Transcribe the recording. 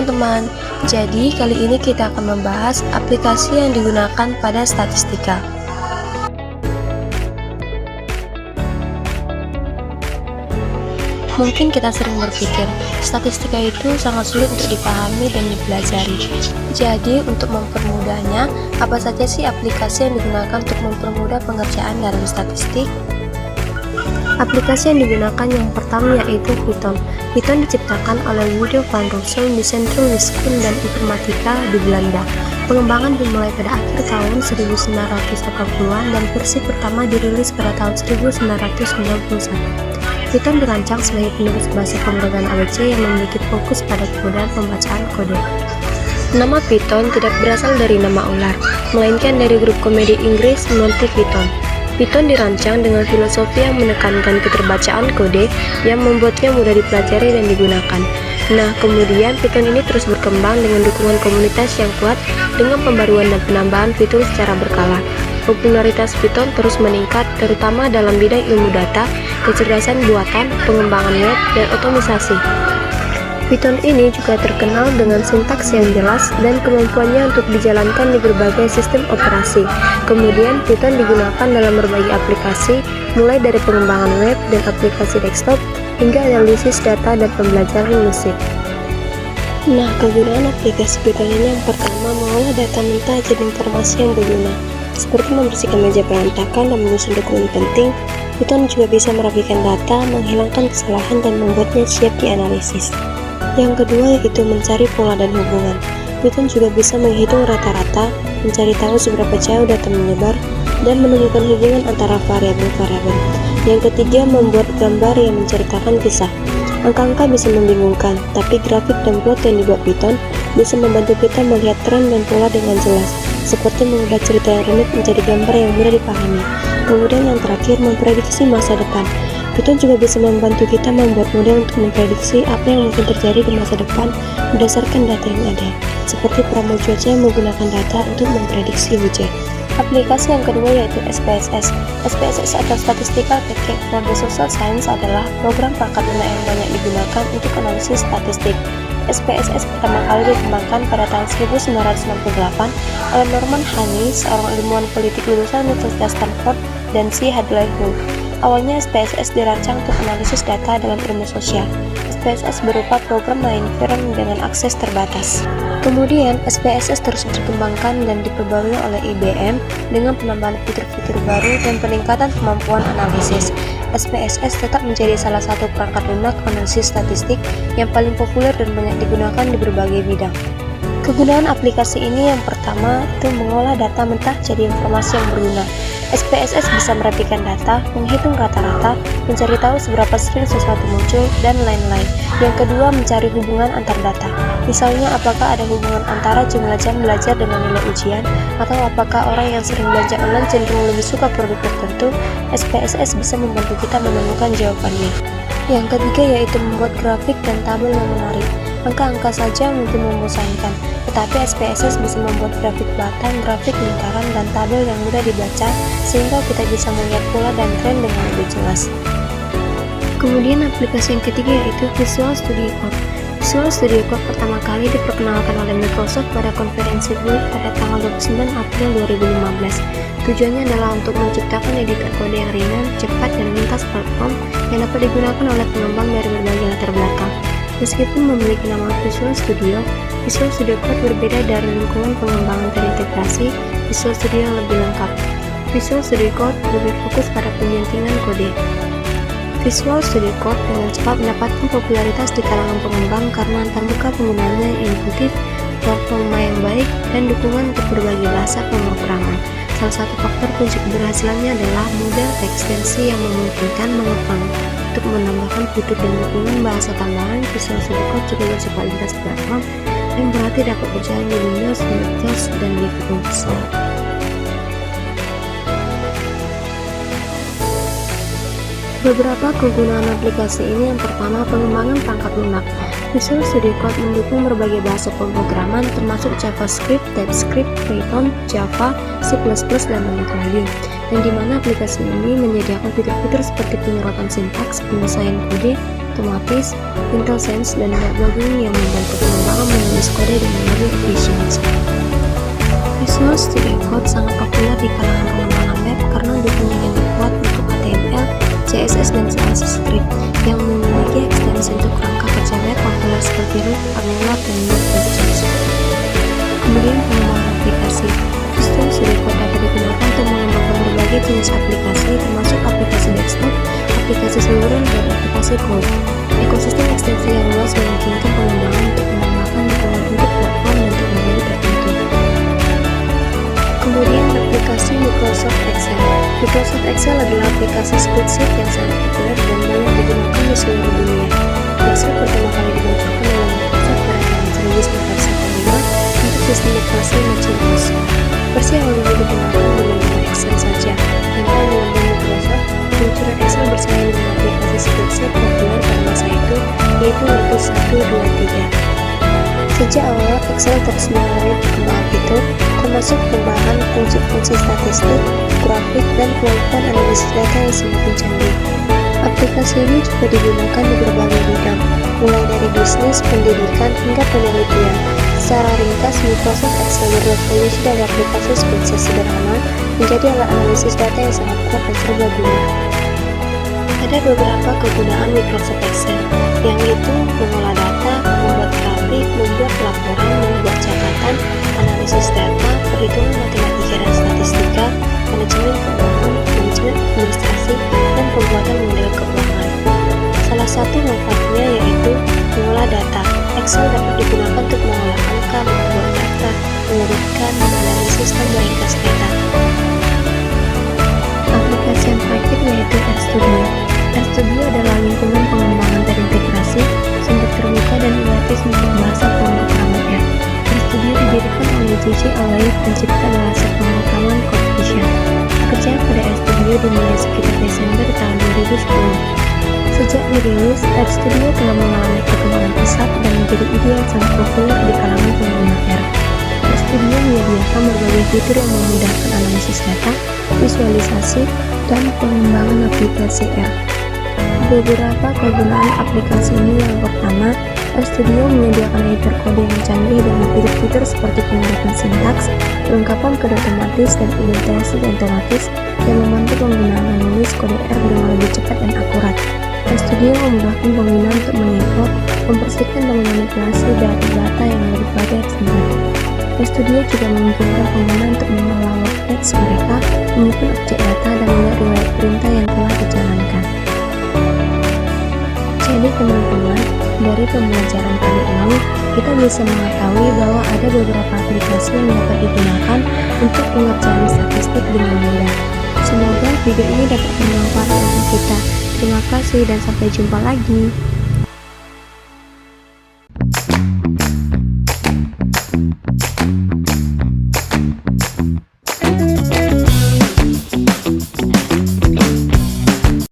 teman-teman, jadi kali ini kita akan membahas aplikasi yang digunakan pada statistika. Mungkin kita sering berpikir, statistika itu sangat sulit untuk dipahami dan dipelajari. Jadi, untuk mempermudahnya, apa saja sih aplikasi yang digunakan untuk mempermudah pengerjaan dalam statistik? Aplikasi yang digunakan yang pertama yaitu Python. Python diciptakan oleh Guido van Rossum di Centrum Wiskunde dan Informatika di Belanda. Pengembangan dimulai pada akhir tahun 1980-an dan versi pertama dirilis pada tahun 1991. Python dirancang sebagai penerus bahasa pemrograman ABC yang memiliki fokus pada kemudahan pembacaan kode. Nama Python tidak berasal dari nama ular, melainkan dari grup komedi Inggris Monty Python. Python dirancang dengan filosofi yang menekankan keterbacaan kode yang membuatnya mudah dipelajari dan digunakan. Nah, kemudian Python ini terus berkembang dengan dukungan komunitas yang kuat dengan pembaruan dan penambahan fitur secara berkala. Popularitas Python terus meningkat, terutama dalam bidang ilmu data, kecerdasan buatan, pengembangan web, dan otomatisasi. Python ini juga terkenal dengan sintaks yang jelas dan kemampuannya untuk dijalankan di berbagai sistem operasi. Kemudian, Python digunakan dalam berbagai aplikasi, mulai dari pengembangan web dan aplikasi desktop, hingga analisis data dan pembelajaran musik. Nah, kegunaan aplikasi Python ini yang pertama mengolah data mentah jadi informasi yang berguna, seperti membersihkan meja berantakan dan menyusun dokumen penting. Python juga bisa merapikan data, menghilangkan kesalahan, dan membuatnya siap dianalisis. Yang kedua yaitu mencari pola dan hubungan. Python juga bisa menghitung rata-rata, mencari tahu seberapa jauh data menyebar, dan menemukan hubungan antara variabel-variabel. Yang ketiga, membuat gambar yang menceritakan kisah. Angka-angka bisa membingungkan, tapi grafik dan plot yang dibuat Python bisa membantu kita melihat tren dan pola dengan jelas, seperti mengubah cerita yang rumit menjadi gambar yang mudah dipahami. Kemudian yang terakhir, memprediksi masa depan. Python juga bisa membantu kita membuat model untuk memprediksi apa yang mungkin terjadi di masa depan berdasarkan data yang ada, seperti peramal cuaca yang menggunakan data untuk memprediksi hujan. Aplikasi yang kedua yaitu SPSS. SPSS atau Statistical Package for the Social Science adalah program perangkat lunak yang banyak digunakan untuk analisis statistik. SPSS pertama kali dikembangkan pada tahun 1968 oleh Norman Honey, seorang ilmuwan politik lulusan Universitas Stanford, dan C. Hadley Holt. Awalnya SPSS dirancang untuk analisis data dalam ilmu sosial. SPSS berupa program mainframe dengan akses terbatas. Kemudian, SPSS terus dikembangkan dan diperbarui oleh IBM dengan penambahan fitur-fitur baru dan peningkatan kemampuan analisis. SPSS tetap menjadi salah satu perangkat lunak analisis statistik yang paling populer dan banyak digunakan di berbagai bidang. Kegunaan aplikasi ini yang pertama itu mengolah data mentah jadi informasi yang berguna. SPSS bisa merapikan data, menghitung rata-rata, mencari tahu seberapa sering sesuatu muncul, dan lain-lain. Yang kedua, mencari hubungan antar data. Misalnya, apakah ada hubungan antara jumlah jam belajar dengan nilai ujian, atau apakah orang yang sering belanja online cenderung lebih suka produk tertentu. SPSS bisa membantu kita menemukan jawabannya. Yang ketiga yaitu membuat grafik dan tabel yang menarik. Angka-angka saja mungkin membosankan, tetapi SPSS bisa membuat grafik batang, grafik lingkaran, dan tabel yang mudah dibaca, sehingga kita bisa melihat pola dan tren dengan lebih jelas. Kemudian aplikasi yang ketiga yaitu Visual Studio Code. Visual Studio Code pertama kali diperkenalkan oleh Microsoft pada konferensi Build pada tanggal 29 April 2015. Tujuannya adalah untuk menciptakan editor kode yang ringan, cepat, dan lintas platform yang dapat digunakan oleh pengembang dari berbagai latar belakang. Meskipun memiliki nama Visual Studio Code berbeda dari lingkungan pengembangan terintegrasi Visual Studio yang lebih lengkap. Visual Studio Code lebih fokus pada penyuntingan kode. Visual Studio Code dengan cepat mendapatkan popularitas di kalangan pengembang karena antarmuka penggunanya yang intuitif, performa yang baik, dan dukungan untuk berbagai bahasa pemrograman. Salah satu faktor kunci keberhasilannya adalah model ekstensi yang memungkinkan mengembang. Untuk menambahkan fitur dan dukungan bahasa tambahan, Visual Studio Code juga bersifat lintas platform yang berarti dapat berjalan di Windows, Mac, dan di Linux. Beberapa kegunaan aplikasi ini yang pertama, pengembangan perangkat lunak. Visual Studio Code mendukung berbagai bahasa pemrograman termasuk JavaScript, TypeScript, Python, Java, C++, dan banyak lagi. Dan di mana aplikasi ini menyediakan fitur-fitur seperti penyurutan sintaks, penyelesaian kode, otomatis, IntelliSense, dan debugging yang membantu pengembangan menulis menulis kode dan melalui Visual Studio. Visual Studio Code sangat populer di kalangan pengembangan web karena dukungannya yang kuat untuk HTML, CSS, dan JavaScript yang memiliki ekstensi untuk kerangka kerja web populer seperti Ruby, Angular, dan Node.js. Kemudian pengembangan aplikasi. Visual Studio Code dapat digunakan untuk mengembangkan berbagai jenis aplikasi termasuk aplikasi desktop, aplikasi saluran, dan aplikasi cloud. Ekosistem ekstensi yang luas memungkinkan pengembangan untuk menambahkan dukungan untuk platform dan teknologi tertentu. Kemudian aplikasi Microsoft Excel. Microsoft Excel adalah aplikasi spreadsheet yang sangat populer dan banyak digunakan di seluruh dunia. Excel pertama kali diluncurkan oleh Microsoft pada tahun 1995 untuk sistem operasi Macintosh. Versi awal ini digunakan dengan nama Excel saja. Namun dengan Microsoft, peluncuran Excel bersaing dengan aplikasi spreadsheet populer pada masa itu, yaitu Word 1, 2, 3. Sejak awal, Excel terus mengalami perkembangan fitur, termasuk penambahan fungsi-fungsi statistik, grafik, dan kemampuan analisis data yang semakin canggih. Aplikasi ini juga digunakan di berbagai bidang, mulai dari bisnis, pendidikan, hingga penelitian. Secara ringkas, Microsoft Excel berevolusi dari aplikasi spreadsheet sederhana menjadi alat analisis data yang sangat kuat dan serbaguna. Ada beberapa kegunaan Microsoft Excel, yang itu mengolah data, membuat grafik, membuat laporan, membuat catatan, analisis data, perhitungan matematika dan statistika, manajemen keuangan, manajemen administrasi, dan pembuatan model keuangan. Salah satu manfaatnya yaitu mengolah data. Excel dapat digunakan untuk mengolah angka, membuat data, mengurutkan, menganalisis, dan meringkas data. Aplikasi yang terakhir yaitu RStudio. RStudio adalah lingkungan pengembangan terintegrasi, sumber terbuka dan gratis untuk bahasa pemrograman R. RStudio didirikan oleh J.J. Alay, pencipta bahasa pemrograman CodeVision. Pekerjaan pada RStudio dimulai sekitar Desember tahun 2010. Sejak dirilis, RStudio telah mengalami perkembangan pesat dan menjadi ide yang sangat populer di kalangan pengguna R. RStudio menyediakan berbagai fitur yang memudahkan analisis data, visualisasi, dan pengembangan aplikasi R. Beberapa kegunaan aplikasi ini yang pertama, RStudio menyediakan editor kode yang canggih dengan fitur-fitur seperti pengurutan sintaks, kelengkapan kode otomatis, dan indentasi otomatis yang membantu pengguna menulis kode R dengan lebih cepat dan akurat. RStudio memudahkan pengguna untuk mengimport, membersihkan dan memanipulasi data-data yang berbagai sumber. RStudio juga memungkinkan pengguna untuk mengelola workbench mereka, menyimpan objek data, dan melihat riwayat perintah yang telah dijalankan. Jadi teman-teman, dari pembelajaran kali ini, kita bisa mengetahui bahwa ada beberapa aplikasi yang dapat digunakan untuk pengerjaan statistik dengan mudah. Semoga video ini dapat bermanfaat bagi kita. Terima kasih dan sampai jumpa lagi.